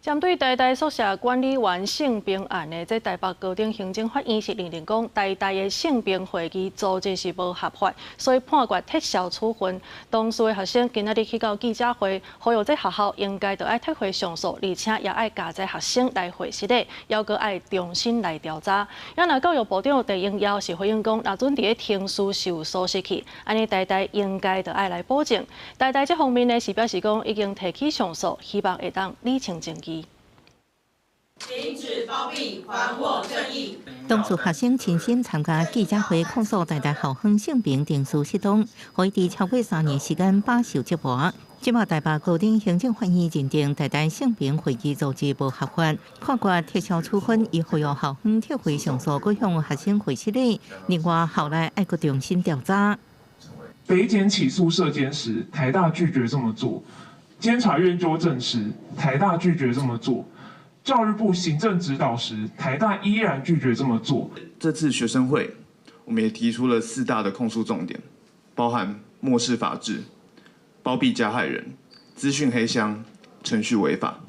针对台大宿舍管理员性平案的，这台北高等行政法院是认定讲，台大的性平会议组织是无合法，所以判决撤销处分。当事的学生今仔日去到记者会，呼吁这学校应该要撤回上诉，而且也要加这学生来会室内，要阁要重新来调查。那教育部长陈英耀是回应讲，若准伫咧停书受诉失去，安尼台大应该要来保证。台大这方面呢是表示讲已经提起上诉，希望会当理清证据。 停止包庇，还我正义。当事学生亲身参加记者会，控诉台大校方性平定书失当，可以伫超过3年时间饱受折磨。即马台北高等行政法院认定台大性平会议组织无合法，判决撤销处分，以呼吁校方撤回上诉，各向学生会室内。另外，后来要搁重新调查。北检起诉涉监时，台大拒绝这么做；监察院纠正时，台大拒绝这么做。 教育部行政指导时，台大依然拒绝这么做。这次学生会，我们也提出了4大的控诉重点，包含漠视法治、包庇加害人、资讯黑箱、程序违法。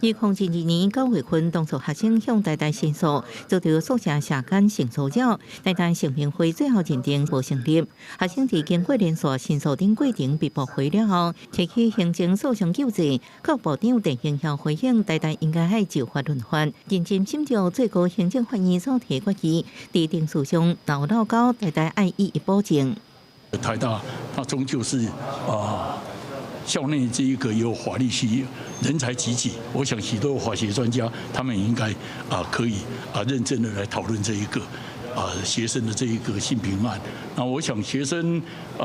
2002年9月份，当初学生向台大申诉，遭到宿舍社监性骚扰，台大性平会最后认定无成立。学生在经过连续申诉等过程被驳回了后，提起行政诉讼救济。教育部长陈英耀回应，台大应该就法论法，认真审照最高行政法院所提决议，在定诉上闹到台大爱予以保证。台大它终究是校内这一个也有法律系人才济济，我想许多法学专家他们也应该可以认真的来讨论这一个学生的这一个性平案。那我想学生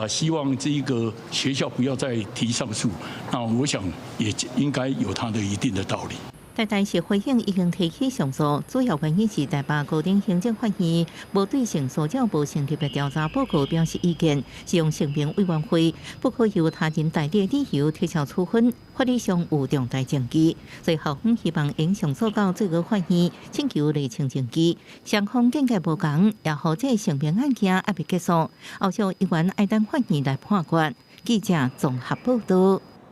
希望这一个学校不要再提上诉，那我想也应该有它的一定的道理。 台大是回应已经提起上诉，主要原因是台北高等行政法院无对性骚扰无成立的调查报告表示意见，是用性平委员会不可由他人代理理由撤销处分，法律上有重大证据。所以校方希望应上诉到最高法院，请求厘清证据。双方见解无同，也或者性平案件还未结束，后续依然爱等法院来判决。记者综合报道。